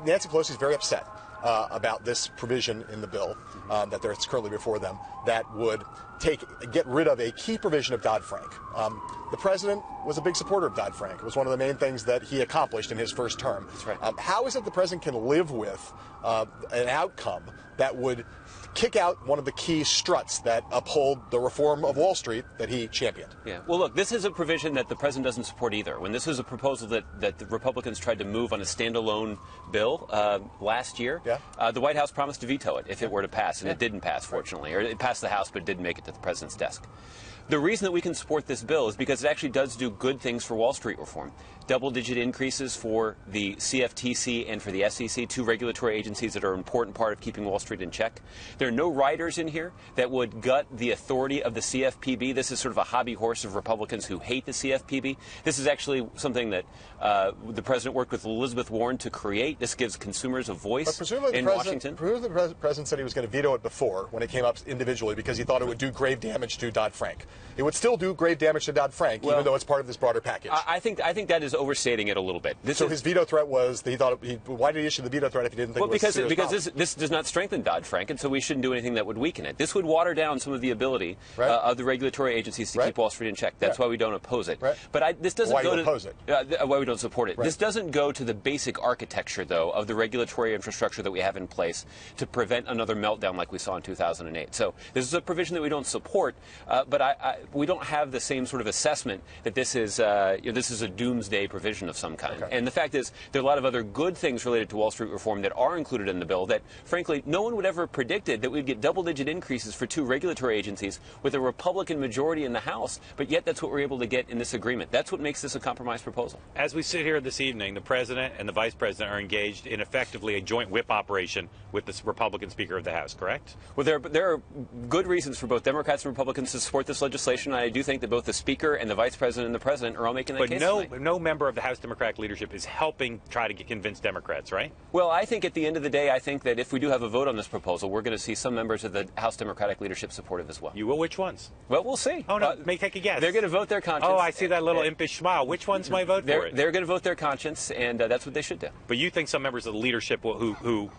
Nancy Pelosi is very upset about this provision in the bill that is currently before them that would get rid of a key provision of Dodd-Frank. The president was a big supporter of Dodd-Frank. It was one of the main things that he accomplished in his first term. That's right. How is it the president can live with an outcome that would kick out one of the key struts that uphold the reform of Wall Street that he championed? Yeah. Well, look, this is a provision that the president doesn't support either. When this was a proposal that the Republicans tried to move on a standalone bill last year, the White House promised to veto it if it were to pass, and it didn't pass, fortunately. Or it passed the House, but it didn't make it to the president's desk. The reason that we can support this bill is because it actually does do good things for Wall Street reform. Double-digit increases for the CFTC and for the SEC, two regulatory agencies that are an important part of keeping Wall Street in check. There are no riders in here that would gut the authority of the CFPB. This is sort of a hobby horse of Republicans who hate the CFPB. This is actually something that the president worked with Elizabeth Warren to create. This gives consumers a voice in Washington. Presumably the president said he was going to veto it before when it came up individually because he thought it would do grave damage to Dodd-Frank. It would still do grave damage to Dodd-Frank, even though it's part of this broader package. I think that is overstating it a little bit. So his veto threat was that he thought why did he issue the veto threat if he didn't think it was serious because this does not strengthen Dodd-Frank, and so we shouldn't do anything that would weaken it. This would water down some of the ability of the regulatory agencies to keep Wall Street in check. That's why we don't oppose it. But this doesn't go to why we don't support it. This doesn't go to the basic architecture, though, of the regulatory infrastructure that we have in place to prevent another meltdown like we saw in 2008. So this is a provision that we don't support, but we don't have the same sort of assessment that this is a doomsday provision of some kind. And the fact is, there are a lot of other good things related to Wall Street reform that are included in the bill that, frankly, no one would ever have predicted that we'd get double-digit increases for two regulatory agencies with a Republican majority in the House, but yet that's what we're able to get in this agreement. That's what makes this a compromise proposal. As we sit here this evening, the president and the vice president are engaged in effectively a joint whip operation with the Republican Speaker of the House, correct? Well, there are good reasons for both Democrats and Republicans to support this legislation. I do think that both the Speaker and the Vice President and the President are all making that case tonight. But no member of the House Democratic leadership is helping try to convince Democrats, right? Well, I think at the end of the day, I think that if we do have a vote on this proposal, we're going to see some members of the House Democratic leadership supportive as well. You will? Which ones? Well, we'll see. Oh, no, may take a guess. They're going to vote their conscience. Oh, I see that little impish smile. Which ones might vote for it? They're going to vote their conscience, and that's what they should do. But you think some members of the leadership will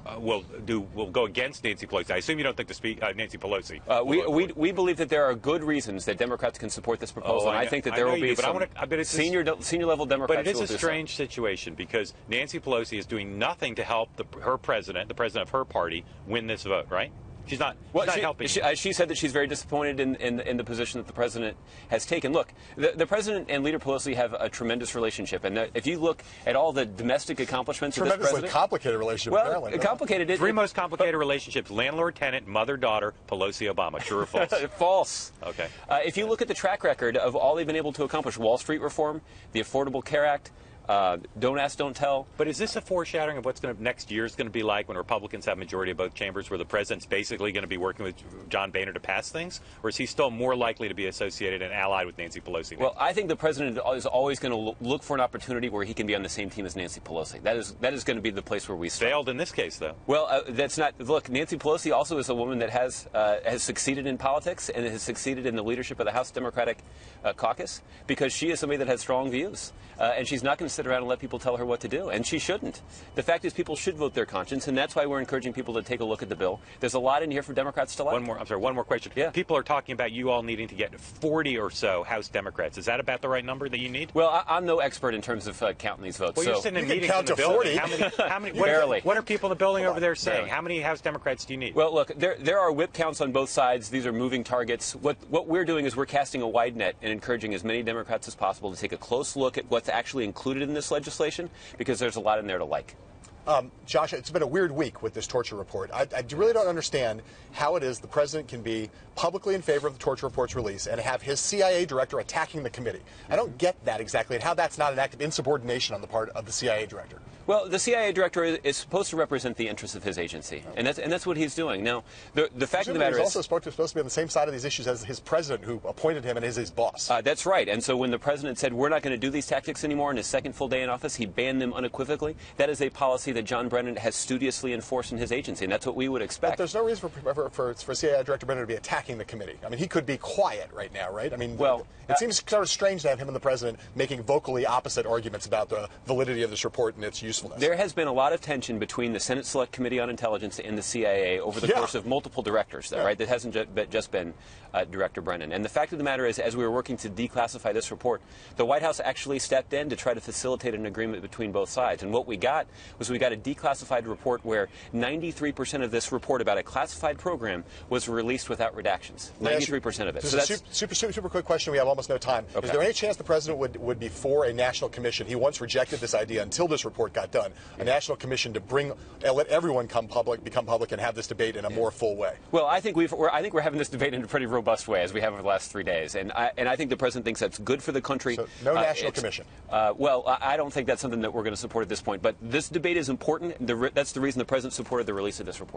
go against Nancy Pelosi? I assume you don't think Nancy Pelosi. We believe that there are good reasons that Democrats can support this proposal, and I think that there will be some senior level Democrats. But it is a strange situation because Nancy Pelosi is doing nothing to help the president of her party, win this vote, right? She's not helping. She said that she's very disappointed in the position that the president has taken. Look, the president and Leader Pelosi have a tremendous relationship, and if you look at all the domestic accomplishments of this president, tremendously complicated relationship. Well, apparently, complicated. Three most complicated relationships: landlord-tenant, mother-daughter, Pelosi-Obama. True or false? False. Okay. If you look at the track record of all they've been able to accomplish: Wall Street reform, the Affordable Care Act. Don't ask, don't tell. But is this a foreshadowing of what's next year is going to be like when Republicans have majority of both chambers, where the president's basically going to be working with John Boehner to pass things? Or is he still more likely to be associated and allied with Nancy Pelosi? Well, I think the president is always going to look for an opportunity where he can be on the same team as Nancy Pelosi. That is going to be the place where we start. Failed in this case, though. Well, that's not. Look, Nancy Pelosi also is a woman that has succeeded in politics and has succeeded in the leadership of the House Democratic caucus because she is somebody that has strong views, and she's not going to sit around and let people tell her what to do, and she shouldn't. The fact is, people should vote their conscience, and that's why we're encouraging people to take a look at the bill. There's a lot in here for Democrats to like. One more question. Yeah. People are talking about you all needing to get 40 or so House Democrats. Is that about the right number that you need? Well, I'm no expert in terms of counting these votes. Well, so you're sitting in meetings in the building. How many? Barely. What are people in the building over there saying? Barely. How many House Democrats do you need? Well, look, there are whip counts on both sides. These are moving targets. What we're doing is we're casting a wide net and encouraging as many Democrats as possible to take a close look at what's actually included in this legislation, because there's a lot in there to like. Josh, it's been a weird week with this torture report. I really don't understand how it is the president can be publicly in favor of the torture report's release and have his CIA director attacking the committee. I don't get that exactly, and how that's not an act of insubordination on the part of the CIA director. Well, the CIA director is supposed to represent the interests of his agency, and that's what he's doing. Now, the fact of the matter is, he's also supposed to be on the same side of these issues as his president, who appointed him and is his boss. That's right. And so when the president said we're not going to do these tactics anymore in his second full day in office, he banned them unequivocally. That is a policy that John Brennan has studiously enforced in his agency, and that's what we would expect. But there's no reason for CIA Director Brennan to be attacking the committee. I mean, he could be quiet right now, right? I mean, well, it seems sort of strange to have him and the president making vocally opposite arguments about the validity of this report and its usefulness. There has been a lot of tension between the Senate Select Committee on Intelligence and the CIA over the course of multiple directors, though, right? That hasn't just been Director Brennan. And the fact of the matter is, as we were working to declassify this report, the White House actually stepped in to try to facilitate an agreement between both sides. And what we got was we got a declassified report where 93% of this report about a classified program was released without redactions. 93% of it. So that's super quick question. We have almost no time. Okay. Is there any chance the president would be for a national commission? He once rejected this idea until this report got done. A national commission to let everyone become public, and have this debate in a more full way. Well, I think we're having this debate in a pretty robust way, as we have over the last 3 days, and I think the president thinks that's good for the country. So no national commission. Well, I don't think that's something that we're going to support at this point. But this debate is important. That's the reason the president supported the release of this report.